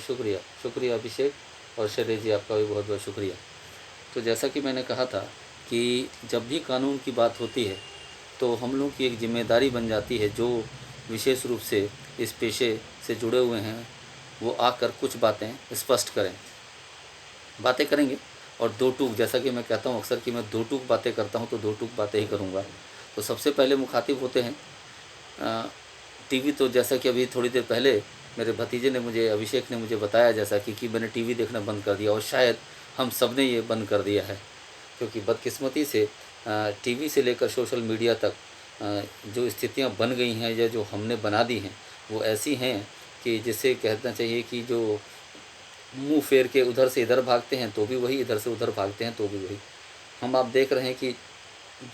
शुक्रिया, शुक्रिया अभिषेक और शैलेश जी, आपका भी बहुत बहुत शुक्रिया। तो जैसा कि मैंने कहा था कि जब भी कानून की बात होती है तो हम लोग की एक जिम्मेदारी बन जाती है, जो विशेष रूप से इस पेशे से जुड़े हुए हैं वो आकर कुछ बातें स्पष्ट करें। बातें करेंगे और दो टूक, जैसा कि मैं कहता हूँ अक्सर कि मैं दो टूक बातें करता हूँ तो दो टूक बातें ही करूँगा। तो सबसे पहले मुखातिब होते हैं टीवी। तो जैसा कि अभी थोड़ी देर पहले मेरे भतीजे ने मुझे, अभिषेक ने मुझे बताया जैसा कि मैंने टीवी देखना बंद कर दिया, और शायद हम सब ने ये बंद कर दिया है, क्योंकि बदकिस्मती से टीवी से लेकर सोशल मीडिया तक जो स्थितियां बन गई हैं या जो हमने बना दी हैं वो ऐसी हैं कि जिसे कहना चाहिए कि जो मुंह फेर के उधर से इधर भागते हैं तो भी वही, इधर से उधर भागते हैं तो भी वही। हम आप देख रहे हैं कि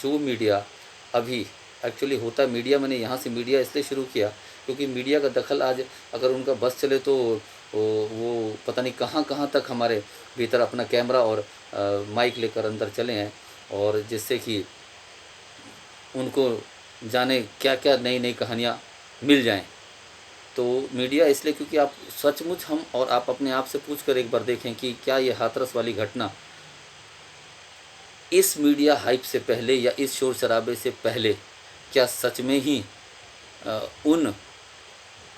जो मीडिया अभी एक्चुअली होता, मीडिया मैंने यहाँ से मीडिया इसलिए शुरू किया क्योंकि मीडिया का दखल आज अगर उनका बस चले तो वो पता नहीं कहाँ कहाँ तक हमारे भीतर अपना कैमरा और माइक लेकर अंदर चले हैं, और जिससे कि उनको जाने क्या क्या नई नई कहानियाँ मिल जाएं। तो मीडिया इसलिए क्योंकि आप सचमुच, हम और आप अपने आप से पूछ कर एक बार देखें कि क्या ये हाथरस वाली घटना इस मीडिया हाइप से पहले या इस शोर शराबे से पहले क्या सच में ही उन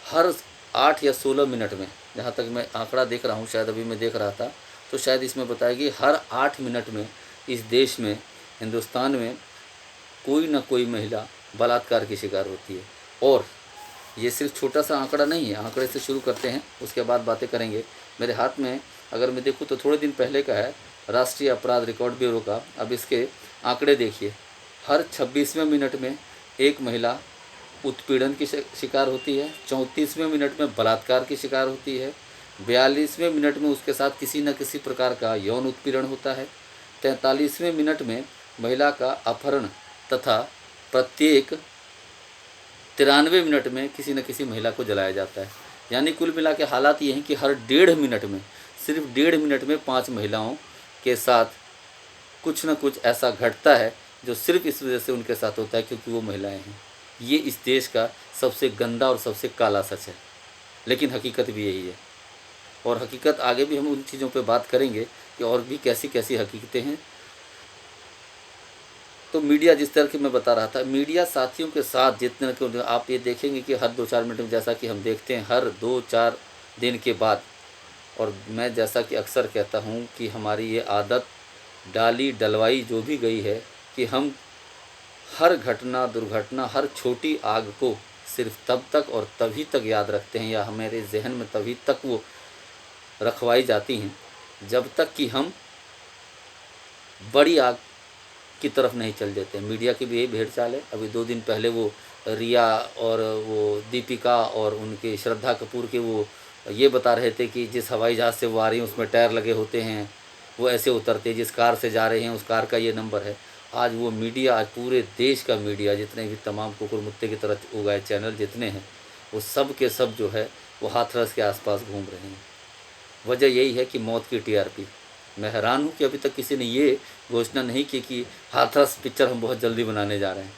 हर 8 या 16 मिनट में, जहाँ तक मैं आंकड़ा देख रहा हूँ, शायद अभी मैं देख रहा था तो शायद इसमें बताया कि हर 8 मिनट में इस देश में, हिंदुस्तान में कोई ना कोई महिला बलात्कार की शिकार होती है। और ये सिर्फ छोटा सा आंकड़ा नहीं है, आंकड़े से शुरू करते हैं उसके बाद बातें करेंगे। मेरे हाथ में अगर मैं देखूँ तो थोड़े दिन पहले का है, राष्ट्रीय अपराध रिकॉर्ड ब्यूरो का। अब इसके आंकड़े देखिए, हर 26वें मिनट में एक महिला उत्पीड़न की शिकार होती है, 34वें मिनट में बलात्कार की शिकार होती है, 42वें मिनट में उसके साथ किसी न किसी प्रकार का यौन उत्पीड़न होता है, 43वें मिनट में महिला का अपहरण तथा प्रत्येक 93 मिनट में किसी न किसी महिला को जलाया जाता है। यानी कुल मिला के हालात ये हैं कि हर 1.5 मिनट में, सिर्फ 1.5 मिनट में 5 महिलाओं के साथ कुछ न कुछ ऐसा घटता है जो सिर्फ इस वजह से उनके साथ होता है क्योंकि वो महिलाएं हैं। ये इस देश का सबसे गंदा और सबसे काला सच है, लेकिन हकीकत भी यही है। और हकीकत आगे भी हम उन चीज़ों पे बात करेंगे कि और भी कैसी कैसी हकीकतें हैं। तो मीडिया, जिस तरह की मैं बता रहा था, मीडिया साथियों के साथ जितने के आप ये देखेंगे कि हर 2-4 मिनट में, जैसा कि हम देखते हैं हर 2-4 दिन के बाद, और मैं जैसा कि अक्सर कहता हूँ कि हमारी ये आदत डाली डलवाई जो भी गई है कि हम हर घटना दुर्घटना, हर छोटी आग को सिर्फ तब तक और तभी तक याद रखते हैं, या हमारे जहन में तभी तक वो रखवाई जाती हैं जब तक कि हम बड़ी आग की तरफ नहीं चल देते। मीडिया की भी यही भेड़ चाल है। अभी 2 दिन पहले वो रिया और वो दीपिका और उनके श्रद्धा कपूर के वो ये बता रहे थे कि जिस हवाई जहाज़ से वो आ रही हैं उसमें टायर लगे होते हैं, वो ऐसे उतरते, जिस कार से जा रहे हैं उस कार का ये नंबर है। आज वो मीडिया, आज पूरे देश का मीडिया, जितने भी तमाम कुकुर मुत्ते की तरह उगाए चैनल जितने हैं, वो सब के सब जो है वो हाथरस के आसपास घूम रहे हैं। वजह यही है कि मौत की टीआरपी। मैं हैरान हूँ कि अभी तक किसी ने ये घोषणा नहीं की कि हाथरस पिक्चर हम बहुत जल्दी बनाने जा रहे हैं।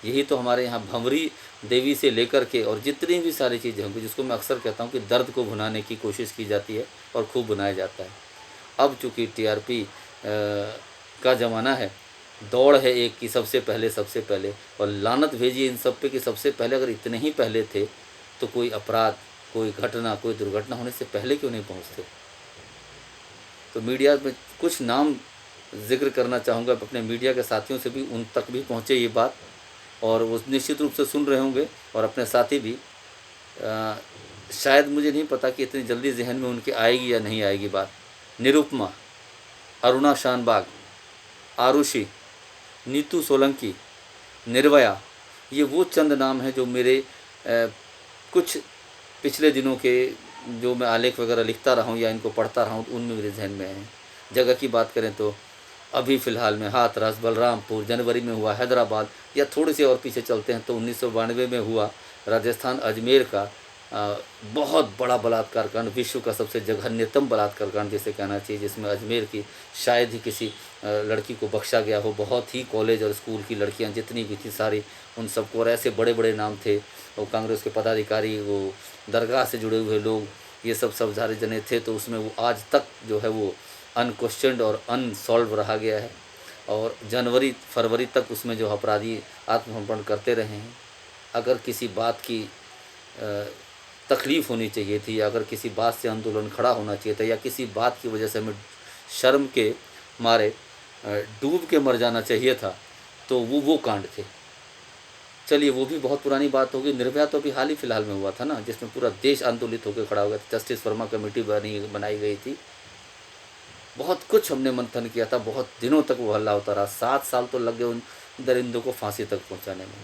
यही तो हमारे यहाँ भंवरी देवी से लेकर के और जितनी भी सारी चीज़ें होंगी, जिसको मैं अक्सर कहता हूँ कि दर्द को भुनाने की कोशिश की जाती है और खूब बनाया जाता है। अब चूँकि टीआरपी का ज़माना है, दौड़ है एक कि सबसे पहले, और लानत भेजिए इन सब पे कि सबसे पहले अगर इतने ही पहले थे तो कोई अपराध, कोई घटना, कोई दुर्घटना होने से पहले क्यों नहीं पहुँचते। तो मीडिया में कुछ नाम जिक्र करना चाहूँगा अपने मीडिया के साथियों से भी, उन तक भी पहुँचे ये बात, और वो निश्चित रूप से सुन रहे होंगे, और अपने साथी भी। शायद मुझे नहीं पता कि इतनी जल्दी जहन में उनके आएगी या नहीं आएगी बात। निरुपमा, अरुणा शानबाग, आरुषि, नीतू सोलंकी, निर्भया, ये वो चंद नाम हैं जो मेरे कुछ पिछले दिनों के जो मैं आलेख वगैरह लिखता रहा हूँ या इनको पढ़ता रहा हूँ उनमें मेरे जहन में हैं। जगह की बात करें तो अभी फ़िलहाल में हाथरस, बलरामपुर, जनवरी में हुआ हैदराबाद, या थोड़ी सी और पीछे चलते हैं तो 1992 में हुआ राजस्थान अजमेर का बहुत बड़ा बलात्कार कांड, विश्व का सबसे जघन्यतम बलात्कार कांड जिसे कहना चाहिए, जिसमें अजमेर की शायद ही किसी लड़की को बख्शा गया हो। बहुत ही कॉलेज और स्कूल की लड़कियां जितनी भी थी सारी, उन सबको, और ऐसे बड़े बड़े नाम थे, और कांग्रेस के पदाधिकारी, वो दरगाह से जुड़े हुए लोग, ये सब सारे जने थे, तो उसमें वो आज तक जो है वो अनक्वेश्चनड और अनसॉल्व रहा गया है। और जनवरी फरवरी तक उसमें जो अपराधी आत्मसमर्पण करते रहे हैं। अगर किसी बात की तकलीफ़ होनी चाहिए थी, या अगर किसी बात से आंदोलन खड़ा होना चाहिए था, या किसी बात की वजह से हमें शर्म के मारे डूब के मर जाना चाहिए था, तो वो कांड थे। चलिए वो भी बहुत पुरानी बात होगी। निर्भया तो अभी हाल ही फिलहाल में हुआ था ना, जिसमें पूरा देश आंदोलित होकर खड़ा हो गया था। जस्टिस वर्मा कमेटी बनाई गई थी। बहुत कुछ हमने मंथन किया था, बहुत दिनों तक वो हल्ला होता रहा। 7 साल तो लग गए उन दरिंदों को फांसी तक पहुंचाने में।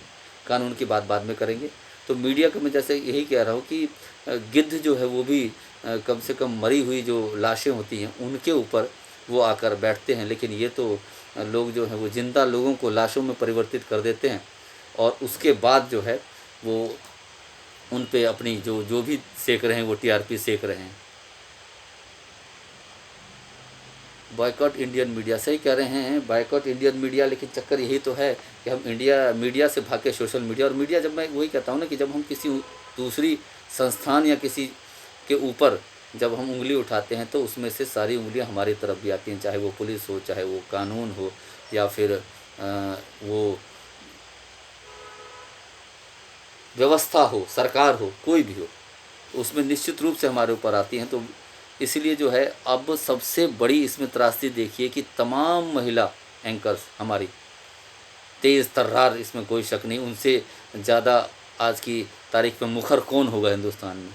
कानून की बात बाद में करेंगे। तो मीडिया का मैं जैसे यही कह रहा हूँ कि गिद्ध जो है वो भी कम से कम मरी हुई जो लाशें होती हैं उनके ऊपर वो आकर बैठते हैं, लेकिन ये तो लोग जो हैं वो जिंदा लोगों को लाशों में परिवर्तित कर देते हैं, और उसके बाद जो है वो उन पे अपनी जो भी सेक रहे हैं वो टीआरपी सेक रहे हैं। बॉयकॉट इंडियन मीडिया, सही कह रहे हैं, बॉयकॉट इंडियन मीडिया। लेकिन चक्कर यही तो है कि हम मीडिया से भाग के सोशल मीडिया, और मीडिया, जब मैं वही कहता हूँ ना कि जब हम किसी दूसरी संस्थान या किसी के ऊपर जब हम उंगली उठाते हैं तो उसमें से सारी उंगलियां हमारी तरफ भी आती हैं, चाहे वो पुलिस हो, चाहे वो कानून हो, या फिर वो व्यवस्था हो, सरकार हो, कोई भी हो, उसमें निश्चित रूप से हमारे ऊपर आती हैं। तो इसलिए जो है अब सबसे बड़ी इसमें त्रासदी देखिए कि तमाम महिला एंकर्स हमारी तेज़ तर्रार, इसमें कोई शक नहीं, उनसे ज़्यादा आज की तारीख में मुखर कौन होगा हिंदुस्तान में।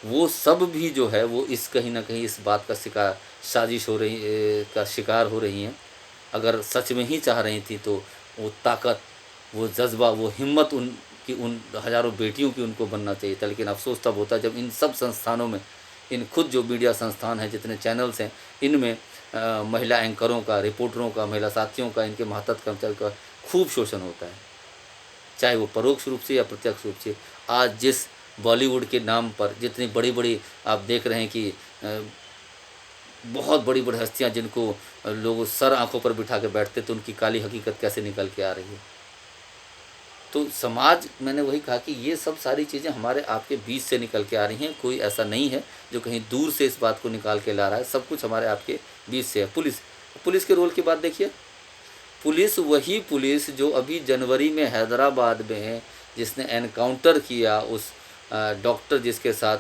वो सब भी जो है वो इस कहीं ना कहीं इस बात का शिकार, साजिश हो रही का शिकार हो रही हैं। अगर सच में ही चाह रही थी तो वो ताकत, वो जज्बा, वो हिम्मत उनकी, उन हज़ारों बेटियों की उनको बनना चाहिए था। लेकिन अफसोस तब होता जब इन सब संस्थानों में, इन खुद जो मीडिया संस्थान हैं, जितने चैनल्स हैं, इनमें महिला एंकरों का, रिपोर्टरों का, महिला साथियों का, इनके महत्व कर्मचारियों का खूब शोषण होता है, चाहे वो परोक्ष रूप से या प्रत्यक्ष रूप से। आज जिस बॉलीवुड के नाम पर जितनी बड़ी बड़ी आप देख रहे हैं कि बहुत बड़ी बड़ी हस्तियां जिनको लोग सर आंखों पर बिठा के बैठते, तो उनकी काली हकीकत कैसे निकल के आ रही है। तो समाज, मैंने वही कहा कि ये सब सारी चीज़ें हमारे आपके बीच से निकल के आ रही हैं। कोई ऐसा नहीं है जो कहीं दूर से इस बात को निकाल के ला रहा है, सब कुछ हमारे आपके बीच से है। पुलिस के रोल की बात देखिए। पुलिस, वही पुलिस जो अभी जनवरी में हैदराबाद में जिसने एनकाउंटर किया उस डॉक्टर जिसके साथ,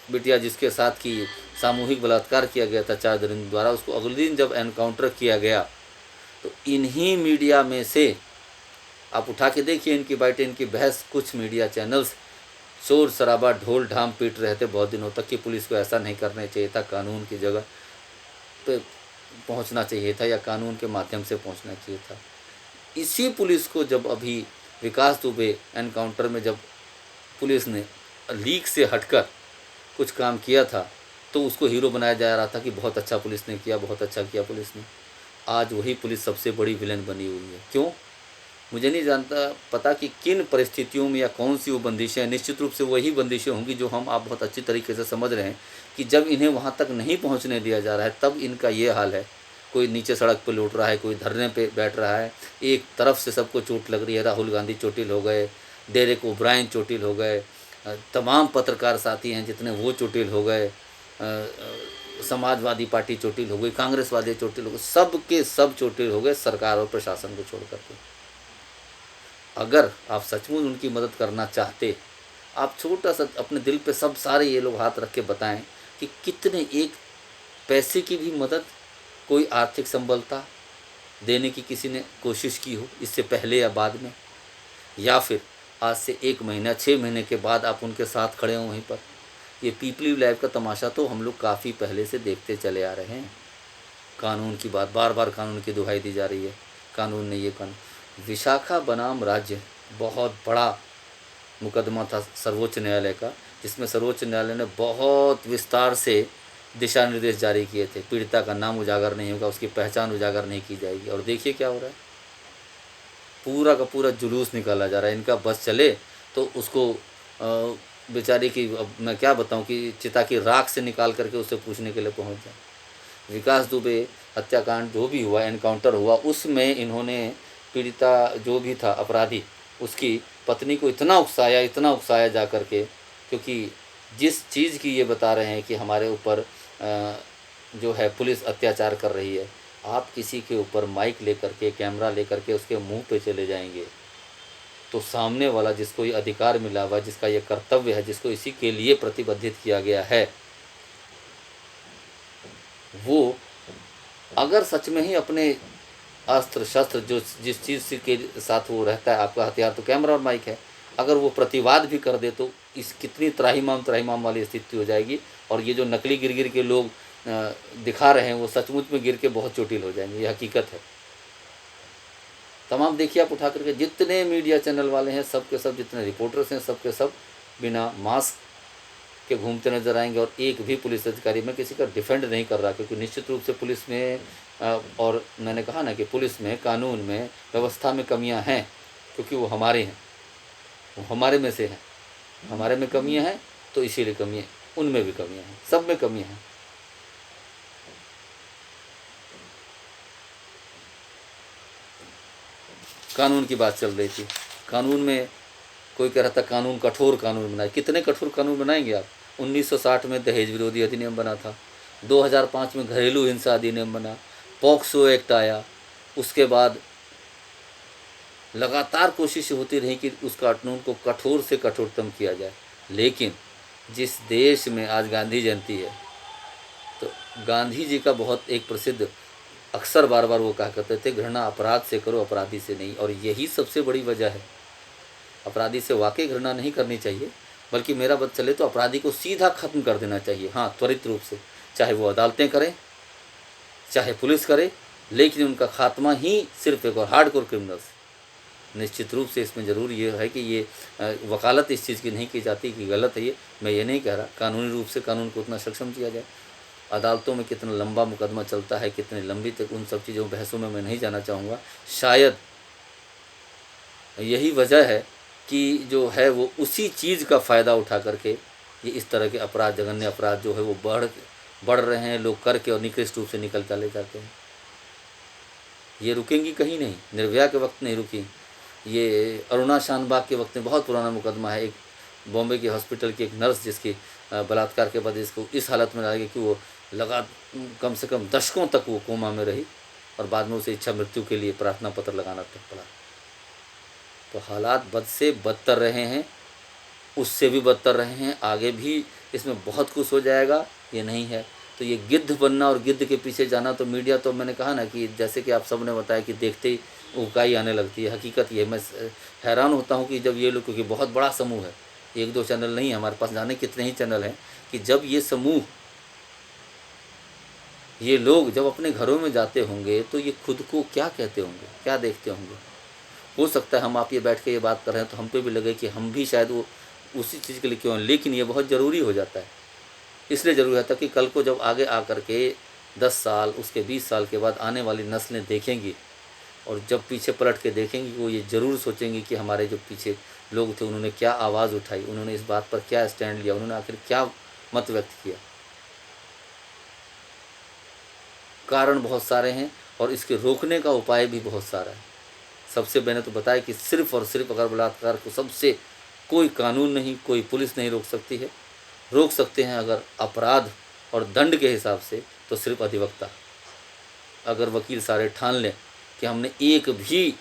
बिटिया जिसके साथ की सामूहिक बलात्कार किया गया था 4 दरिंदों द्वारा, उसको अगले दिन जब एनकाउंटर किया गया तो इन्हीं मीडिया में से आप उठा के देखिए इनकी बाइटें, इनकी बहस, कुछ मीडिया चैनल्स शोर शराबा ढोल ढाम पीट रहे थे बहुत दिनों तक कि पुलिस को ऐसा नहीं करना चाहिए था, कानून की जगह पे पहुंचना चाहिए था, या कानून के माध्यम से पहुंचना चाहिए था। इसी पुलिस को जब अभी विकास दुबे एनकाउंटर में जब पुलिस ने लीक से हटकर कुछ काम किया था तो उसको हीरो बनाया जा रहा था कि बहुत अच्छा पुलिस ने किया, बहुत अच्छा किया पुलिस ने। आज वही पुलिस सबसे बड़ी विलेन बनी हुई है। क्यों? मुझे नहीं जानता पता कि किन परिस्थितियों में या कौन सी वो बंदिशें हैं। निश्चित रूप से वही बंदिशें होंगी जो हम आप बहुत अच्छी तरीके से समझ रहे हैं कि जब इन्हें वहाँ तक नहीं पहुँचने दिया जा रहा है तब इनका ये हाल है। कोई नीचे सड़क पर लौट रहा है, कोई धरने पे बैठ रहा है, एक तरफ से सबको चोट लग रही है। राहुल गांधी चोटिल हो गए, डेरेक ओब्रायन चोटिल हो गए, तमाम पत्रकार साथी हैं जितने वो चोटिल हो गए, समाजवादी पार्टी चोटिल हो गई, कांग्रेस वाले चोटिल हो गए, सब के सब चोटिल हो गए सरकार और प्रशासन को छोड़ करके। अगर आप सचमुच उनकी मदद करना चाहते, आप छोटा सा अपने दिल पे सब सारे ये लोग हाथ रख के बताएं कि कितने एक पैसे की भी मदद, कोई आर्थिक संबलता देने की किसी ने कोशिश की हो इससे पहले या बाद में, या फिर आज से 1 महीना 6 महीने के बाद आप उनके साथ खड़े हों वहीं पर। ये पीपली लाइव का तमाशा तो हम लोग काफ़ी पहले से देखते चले आ रहे हैं। कानून की बात, बार बार कानून की दुहाई दी जा रही है, कानून ने ये कानून। विशाखा बनाम राज्य बहुत बड़ा मुकदमा था सर्वोच्च न्यायालय का, जिसमें सर्वोच्च न्यायालय ने बहुत विस्तार से दिशा निर्देश जारी किए थे। पीड़िता का नाम उजागर नहीं होगा, उसकी पहचान उजागर नहीं की जाएगी। और देखिए क्या हो रहा है, पूरा का पूरा जुलूस निकाला जा रहा है। इनका बस चले तो उसको बेचारी की, अब मैं क्या बताऊं, कि चिता की राख से निकाल करके उससे पूछने के लिए पहुंच जाए। विकास दुबे हत्याकांड जो भी हुआ, एनकाउंटर हुआ, उसमें इन्होंने पीड़िता जो भी था अपराधी, उसकी पत्नी को इतना उकसाया जा कर के, क्योंकि जिस चीज़ की ये बता रहे हैं कि हमारे ऊपर जो है पुलिस अत्याचार कर रही है, आप किसी के ऊपर माइक लेकर के, कैमरा लेकर के उसके मुंह पे चले जाएंगे, तो सामने वाला जिसको ये अधिकार मिला हुआ, जिसका ये कर्तव्य है, जिसको इसी के लिए प्रतिबद्धित किया गया है, वो अगर सच में ही अपने अस्त्र शस्त्र जो जिस चीज़ से के साथ वो रहता है, आपका हथियार तो कैमरा और माइक है, अगर वो प्रतिवाद भी कर दे तो इस कितनी त्राहिमाम वाली स्थिति हो जाएगी। और ये जो नकली गिर गिर के लोग दिखा रहे हैं, वो सचमुच में गिर के बहुत चोटिल हो जाएंगे, ये हकीकत है। तमाम देखिए आप उठा करके जितने मीडिया चैनल वाले हैं, सब के सब जितने रिपोर्टर्स हैं, सब के सब बिना मास्क के घूमते नजर आएंगे। और एक भी पुलिस अधिकारी, मैं किसी का डिफेंड नहीं कर रहा, क्योंकि निश्चित रूप से पुलिस में और मैंने कहा ना कि पुलिस में, कानून में, व्यवस्था में कमियां हैं, क्योंकि वो हमारे हैं, वो हमारे में से हैं। हमारे में कमियां हैं तो इसीलिए कमियां, उनमें भी कमियां हैं, सब में कमियां हैं। कानून की बात चल रही थी, कानून में कोई कह रहा था कानून, कठोर कानून बनाए। कितने कठोर कानून बनाएंगे आप? 1960 में दहेज विरोधी अधिनियम बना था, 2005 में घरेलू हिंसा अधिनियम बना, पॉक्सो एक्ट आया, उसके बाद लगातार कोशिश होती रही कि उस कानून को कठोर से कठोरतम किया जाए। लेकिन जिस देश में आज गांधी जयंती है, तो गांधी जी का बहुत एक प्रसिद्ध, अक्सर बार बार वो कहा करते थे, घृणा अपराध से करो, अपराधी से नहीं। और यही सबसे बड़ी वजह है। अपराधी से वाकई घृणा नहीं करनी चाहिए, बल्कि मेरा बात चले तो अपराधी को सीधा खत्म कर देना चाहिए, हाँ, त्वरित रूप से, चाहे वो अदालतें करें, चाहे पुलिस करे, लेकिन उनका खात्मा ही सिर्फ एक और हार्डकोर क्रिमिनल्स। निश्चित रूप से इसमें ज़रूर ये है कि ये वकालत इस चीज़ की नहीं की जाती कि गलत है ये, मैं ये नहीं कह रहा। कानूनी रूप से कानून को उतना सक्षम किया जाए। अदालतों में कितना लंबा मुकदमा चलता है, कितने लंबी तक, उन सब चीज़ों बहसों में मैं नहीं जाना चाहूँगा। शायद यही वजह है कि जो है वो उसी चीज़ का फ़ायदा उठा करके ये इस तरह के अपराध, जघन्य अपराध जो है वो बढ़ रहे हैं, लोग करके और निकृष्ट रूप से निकल चले जाते हैं। ये रुकेंगी कहीं नहीं, निर्भया के वक्त नहीं रुकी, ये अरुणा शानबाग के वक्त में बहुत पुराना मुकदमा है। एक बॉम्बे के हॉस्पिटल की एक नर्स जिसकी बलात्कार के बाद इसको इस हालत में डाला गया कि वो कम से कम दशकों तक वो कोमा में रही, और बाद में उसे इच्छा मृत्यु के लिए प्रार्थना पत्र लगाना तक पड़ा। तो हालात बद से बदतर रहे हैं, उससे भी बदतर रहे हैं, आगे भी इसमें बहुत कुछ हो जाएगा, ये नहीं है। तो ये गिद्ध बनना और गिद्ध के पीछे जाना, तो मीडिया तो मैंने कहा ना कि जैसे कि आप सब ने बताया कि देखते ही उकाई आने लगती है। हकीकत ये, मैं हैरान होता हूँ कि जब ये लोग, क्योंकि बहुत बड़ा समूह है, एक दो चैनल नहीं है हमारे पास, जाने कितने ही चैनल हैं, कि जब ये समूह, ये लोग जब अपने घरों में जाते होंगे तो ये खुद को क्या कहते होंगे, क्या देखते होंगे। हो सकता है हम आप ये बैठ के ये बात कर रहे हैं तो हम पे भी लगे कि हम भी शायद वो उसी चीज़ के लिए क्यों हैं, लेकिन ये बहुत ज़रूरी हो जाता है। इसलिए ज़रूरी होता है कि कल को जब आगे आकर के 10 साल, उसके 20 साल के बाद आने वाली नस्लें देखेंगी, और जब पीछे पलट के देखेंगी, वो ये ज़रूर सोचेंगे कि हमारे जो पीछे लोग थे उन्होंने क्या आवाज़ उठाई, उन्होंने इस बात पर क्या स्टैंड लिया, उन्होंने आखिर क्या मत व्यक्त किया। कारण बहुत सारे हैं और इसके रोकने का उपाय भी बहुत सारा है। सबसे मैंने तो बताया कि सिर्फ़ और सिर्फ अगर बलात्कार को सबसे कोई कानून नहीं, कोई पुलिस नहीं रोक सकती है। रोक सकते हैं अगर अपराध और दंड के हिसाब से, तो सिर्फ अधिवक्ता। अगर वकील सारे ठान लें कि हमने एक भी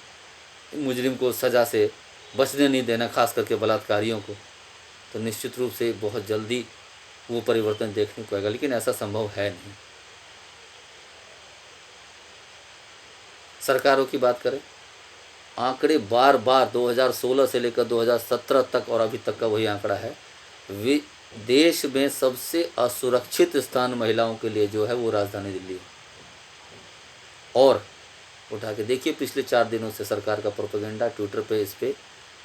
मुजरिम को सज़ा से बचने नहीं देना, खास करके बलात्कारियों को, तो निश्चित रूप से बहुत जल्दी वो परिवर्तन देखने को आएगा। लेकिन ऐसा संभव है नहीं। सरकारों की बात करें, आंकड़े बार बार 2016 से लेकर 2017 तक और अभी तक का वही आंकड़ा है, देश में सबसे असुरक्षित स्थान महिलाओं के लिए जो है वो राजधानी दिल्ली है। और उठा के देखिए पिछले 4 दिनों से सरकार का प्रोपेगेंडा ट्विटर पे, इस पे,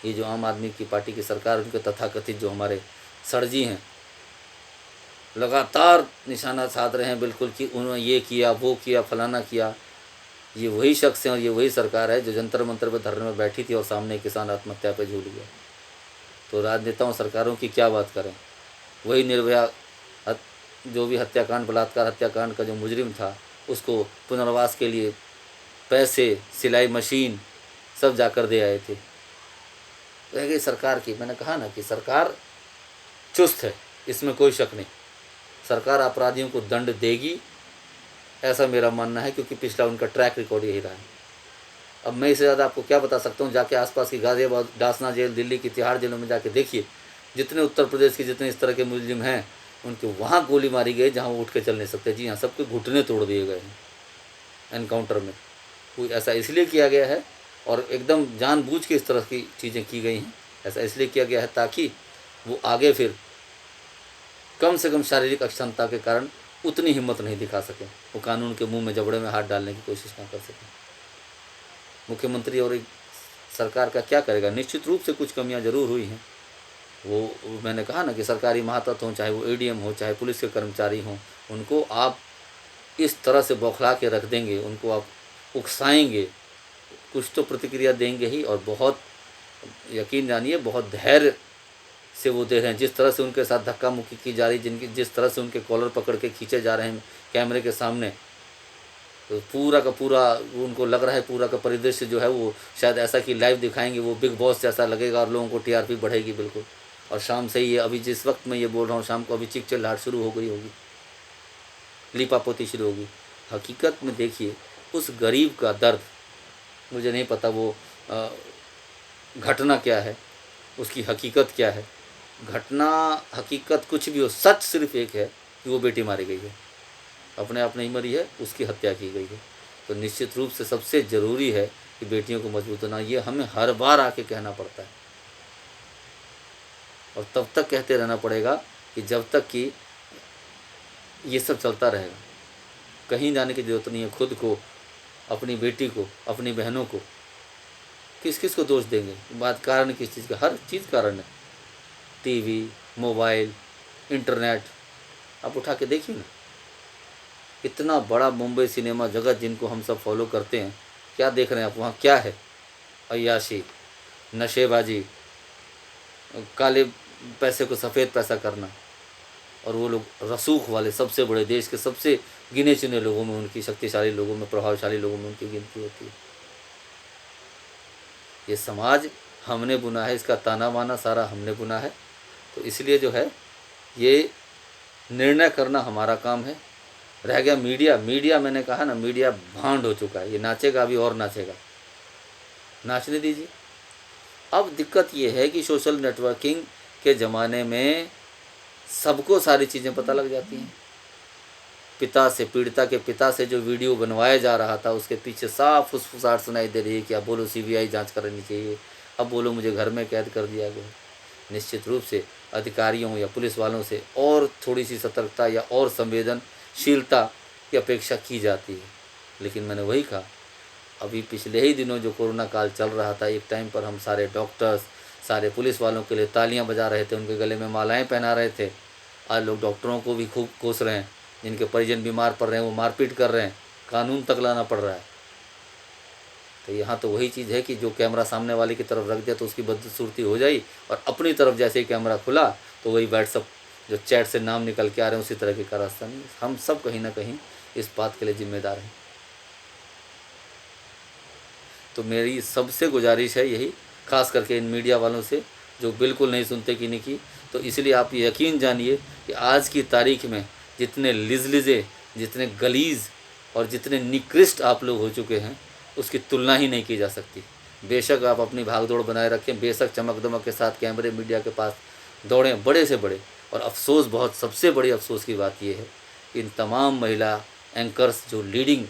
ये जो आम आदमी की पार्टी की सरकार, उनके तथाकथित जो हमारे सरजी हैं, लगातार निशाना साध रहे हैं बिल्कुल कि उन्होंने ये किया, वो किया, फलाना किया। ये वही शख्स हैं और ये वही सरकार है जो जंतर मंतर पर धरने में बैठी थी और सामने किसान आत्महत्या पे झूल गया। तो राजनेताओं, सरकारों की क्या बात करें। वही निर्भया जो भी हत्याकांड, बलात्कार हत्याकांड का जो मुजरिम था, उसको पुनर्वास के लिए पैसे, सिलाई मशीन सब जाकर दे आए थे। रह गई सरकार की, मैंने कहा ना कि सरकार चुस्त है, इसमें कोई शक नहीं। सरकार अपराधियों को दंड देगी, ऐसा मेरा मानना है, क्योंकि पिछला उनका ट्रैक रिकॉर्ड यही रहा है। अब मैं इससे ज़्यादा आपको क्या बता सकता हूँ, जाके आसपास की गाज़ियाबाद, डासना जेल, दिल्ली की तिहाड़ जेलों में जाके देखिए, जितने उत्तर प्रदेश के जितने इस तरह के मुजरिम हैं, उनके वहाँ गोली मारी गई जहाँ वो उठ के चल नहीं सकते। जी हाँ, सबके घुटने तोड़ दिए गए हैं एनकाउंटर में। कोई ऐसा इसलिए किया गया है, और एकदम जानबूझ के इस तरह की चीज़ें की गई हैं। ऐसा इसलिए किया गया है ताकि वो आगे फिर कम से कम शारीरिक अक्षमता के कारण उतनी हिम्मत नहीं दिखा सकें, वो कानून के मुंह में जबड़े में हाथ डालने की कोशिश ना कर सकें। मुख्यमंत्री और एक सरकार का क्या करेगा? निश्चित रूप से कुछ कमियां ज़रूर हुई हैं। वो मैंने कहा ना कि सरकारी महातत्व हों, चाहे वो एडीएम हो, चाहे पुलिस के कर्मचारी हों, उनको आप इस तरह से बौखला के रख देंगे, उनको आप उकसाएंगे, कुछ तो प्रतिक्रिया देंगे ही। और बहुत यकीन जानिए, बहुत धैर्य से वो दे रहे हैं। जिस तरह से उनके साथ धक्का मुक्की की जा रही, जिस तरह से उनके कॉलर पकड़ के खींचे जा रहे हैं कैमरे के सामने, तो पूरा का पूरा उनको लग रहा है, पूरा का परिदृश्य जो है वो शायद ऐसा कि लाइव दिखाएंगे, वो बिग बॉस जैसा लगेगा और लोगों को टीआरपी बढ़ेगी बिल्कुल। और शाम से ही, अभी जिस वक्त मैं ये बोल रहा हूँ, शाम को अभी चीख चिल्लाहट शुरू हो गई होगी, लीपापोती शुरू होगी। हकीकत में देखिए, उस गरीब का दर्द, मुझे नहीं पता वो घटना क्या है, उसकी हकीकत क्या है। घटना हकीकत कुछ भी हो, सच सिर्फ एक है कि वो बेटी मारी गई है, अपने आप नहीं मरी है, उसकी हत्या की गई है। तो निश्चित रूप से सबसे ज़रूरी है कि बेटियों को मजबूत होना। ये हमें हर बार आके कहना पड़ता है, और तब तक कहते रहना पड़ेगा कि जब तक कि ये सब चलता रहेगा। कहीं जाने की ज़रूरत नहीं है। खुद को, अपनी बेटी को, अपनी बहनों को, किस किस को दोष देंगे? बात कारण किस चीज़ का? हर चीज़ कारण है। टीवी, मोबाइल, इंटरनेट, आप उठा के देखिए ना। इतना बड़ा मुंबई सिनेमा जगत जिनको हम सब फॉलो करते हैं, क्या देख रहे हैं आप? वहाँ क्या है? अय्याशी, नशेबाजी, काले पैसे को सफ़ेद पैसा करना। और वो लोग रसूख वाले, सबसे बड़े, देश के सबसे गिने चुने लोगों में उनकी, शक्तिशाली लोगों में, प्रभावशाली लोगों में उनकी गिनती होती है। ये समाज हमने बुना है, इसका ताना बाना सारा हमने बुना है। तो इसलिए जो है, ये निर्णय करना हमारा काम है। रह गया मीडिया, मीडिया मैंने कहा ना, मीडिया भांड हो चुका है। ये नाचेगा अभी और नाचेगा, नाचने दीजिए। अब दिक्कत ये है कि सोशल नेटवर्किंग के ज़माने में सबको सारी चीज़ें पता लग जाती हैं। पिता से, पीड़िता के पिता से जो वीडियो बनवाया जा रहा था, उसके पीछे साफ फुसफुसाहट सुनाई दे रही है कि अब बोलो सीबीआई जांच करनी चाहिए, अब बोलो मुझे घर में कैद कर दिया गया। निश्चित रूप से अधिकारियों या पुलिस वालों से और थोड़ी सी सतर्कता या और संवेदनशीलता की अपेक्षा की जाती है। लेकिन मैंने वही कहा, अभी पिछले ही दिनों जो कोरोना काल चल रहा था, एक टाइम पर हम सारे डॉक्टर्स, सारे पुलिस वालों के लिए तालियां बजा रहे थे, उनके गले में मालाएं पहना रहे थे। आज लोग डॉक्टरों को भी खूब कोस रहे हैं, जिनके परिजन बीमार पड़ रहे हैं वो मारपीट कर रहे हैं, कानून तक लाना पड़ रहा है। तो यहाँ तो वही चीज़ है कि जो कैमरा सामने वाले की तरफ रख दिया तो उसकी बदसूरती हो जाई, और अपनी तरफ जैसे ही कैमरा खुला तो वही व्हाट्सअप जो चैट से नाम निकल के आ रहे हैं उसी तरह का रास्ता नहीं। हम सब कहीं ना कहीं इस बात के लिए जिम्मेदार हैं। तो मेरी सबसे गुजारिश है यही, खास करके इन मीडिया वालों से जो बिल्कुल नहीं सुनते कि नहीं की। तो इसलिए आप यकीन जानिए कि आज की तारीख में जितने लिजलिजे, जितने गलीज़ और जितने निकृष्ट आप लोग हो चुके हैं, उसकी तुलना ही नहीं की जा सकती। बेशक आप अपनी भागदौड़ बनाए रखें, बेशक चमक दमक के साथ कैमरे मीडिया के पास दौड़ें बड़े से बड़े। और अफसोस, बहुत सबसे बड़ी अफसोस की बात यह है कि इन तमाम महिला एंकर्स जो लीडिंग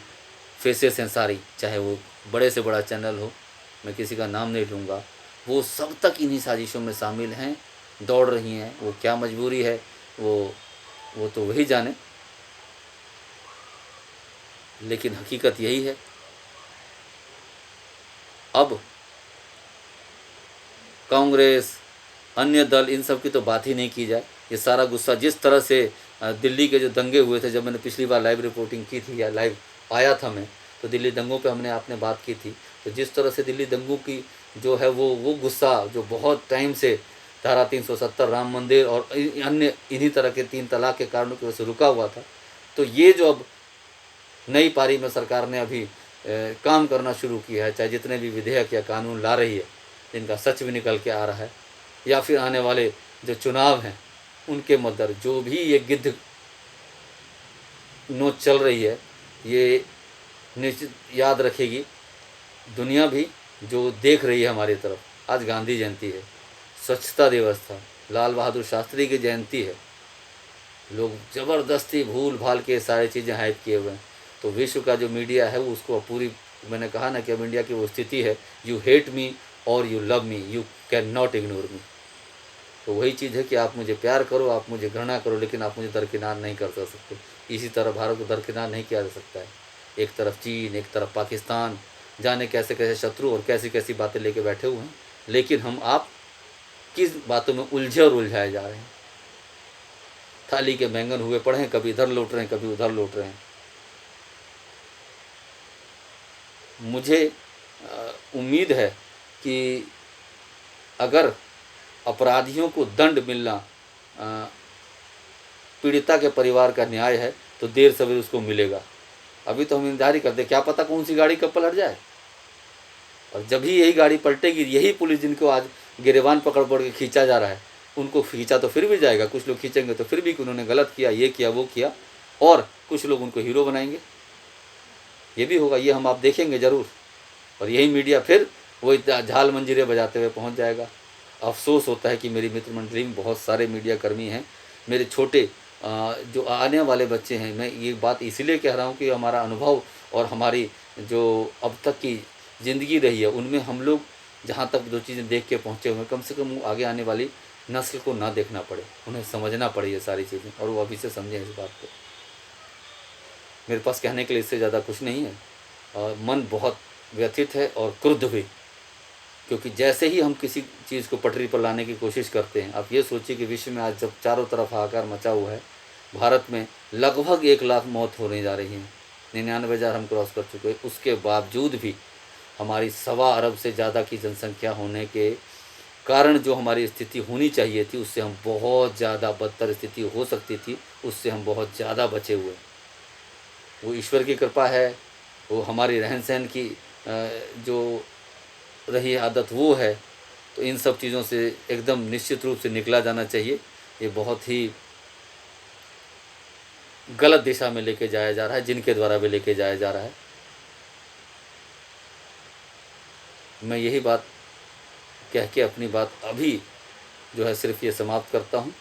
फेसेस हैं सारी, चाहे वो बड़े से बड़ा चैनल हो, मैं किसी का नाम नहीं लूँगा, वो सब तक इन्हीं साजिशों में शामिल हैं, दौड़ रही हैं। वो क्या मजबूरी है वो तो वही जाने, लेकिन हकीकत यही है। अब कांग्रेस, अन्य दल, इन सब की तो बात ही नहीं की जाए। ये सारा गुस्सा जिस तरह से दिल्ली के जो दंगे हुए थे, जब मैंने पिछली बार लाइव रिपोर्टिंग की थी या लाइव आया था मैं, तो दिल्ली दंगों पे हमने आपने बात की थी। तो जिस तरह से दिल्ली दंगों की जो है वो गुस्सा जो बहुत टाइम से धारा 370, राम मंदिर और अन्य इन्हीं तरह के 3 तलाक के कारणों की वजह से रुका हुआ था, तो ये जो अब नई पारी में सरकार ने अभी काम करना शुरू किया है, चाहे जितने भी विधेयक या कानून ला रही है जिनका सच भी निकल के आ रहा है, या फिर आने वाले जो चुनाव हैं उनके मदर, जो भी ये गिद्ध नोच चल रही है, ये निश्चित याद रखेगी दुनिया भी, जो देख रही है हमारी तरफ। आज गांधी जयंती है, स्वच्छता दिवस था, लाल बहादुर शास्त्री की जयंती है, लोग ज़बरदस्ती भूल भाल के सारी चीज़ें हाइप किए हुए हैं। तो विश्व का जो मीडिया है वो उसको पूरी, मैंने कहा ना कि अब इंडिया की वो स्थिति है, यू हेट मी और you love me, you can not ignore me. तो वही चीज़ है कि आप मुझे प्यार करो, आप मुझे घृणा करो, लेकिन आप मुझे दरकिनार नहीं कर सकते। इसी तरह भारत को दरकिनार नहीं किया जा सकता है। एक तरफ चीन, एक तरफ पाकिस्तान, जाने कैसे कैसे शत्रु और कैसी कैसी बातें लेके बैठे हुए हैं, लेकिन हम आप किस बातों में उलझे और उलझाए जा रहे हैं। थाली के बैंगन हुए पड़े हैं, कभी इधर लौट रहे हैं, कभी उधर लौट रहे हैं। मुझे उम्मीद है कि अगर अपराधियों को दंड मिलना पीड़िता के परिवार का न्याय है, तो देर सवेर उसको मिलेगा। अभी तो हम इंतजार ही करते, क्या पता कौन सी गाड़ी कब पलट जाए। और जब ही यही गाड़ी पलटेगी, यही पुलिस जिनको आज गिरेबान पकड़ पकड़ के खींचा जा रहा है, उनको खींचा तो फिर भी जाएगा, कुछ लोग खींचेंगे तो फिर भी कि उन्होंने गलत किया, ये किया वो किया, और कुछ लोग उनको हीरो बनाएंगे। ये भी होगा, ये हम आप देखेंगे ज़रूर। और यही मीडिया फिर वही झाल मंजीरे बजाते हुए पहुंच जाएगा। अफसोस होता है कि मेरी मित्र मंडली में बहुत सारे मीडिया कर्मी हैं, मेरे छोटे जो आने वाले बच्चे हैं। मैं ये बात इसलिए कह रहा हूँ कि हमारा अनुभव और हमारी जो अब तक की ज़िंदगी रही है, उनमें हम लोग जहाँ तक जो चीज़ें देख के पहुँचे हुए हैं, कम से कम वो आगे आने वाली नस्ल को ना देखना पड़े, उन्हें समझना पड़े ये सारी चीज़ें, और वो अभी से समझें इस बात को। मेरे पास कहने के लिए इससे ज़्यादा कुछ नहीं है। और मन बहुत व्यथित है और क्रुद्ध भी, क्योंकि जैसे ही हम किसी चीज़ को पटरी पर लाने की कोशिश करते हैं, आप ये सोचिए कि विश्व में आज जब चारों तरफ हाहाकार मचा हुआ है, भारत में लगभग 1 लाख मौत होने जा रही हैं, 99,000 हम क्रॉस कर चुके हैं, उसके बावजूद भी हमारी 1.25 अरब से ज़्यादा की जनसंख्या होने के कारण जो हमारी स्थिति होनी चाहिए थी, उससे हम बहुत ज़्यादा बदतर स्थिति हो सकती थी, उससे हम बहुत ज़्यादा बचे हुए। वो ईश्वर की कृपा है, वो हमारी रहन सहन की जो रही आदत वो है। तो इन सब चीज़ों से एकदम निश्चित रूप से निकला जाना चाहिए। ये बहुत ही गलत दिशा में लेके जाया जा रहा है, जिनके द्वारा भी लेके जाया जा रहा है। मैं यही बात कह के अपनी बात अभी जो है सिर्फ ये समाप्त करता हूँ।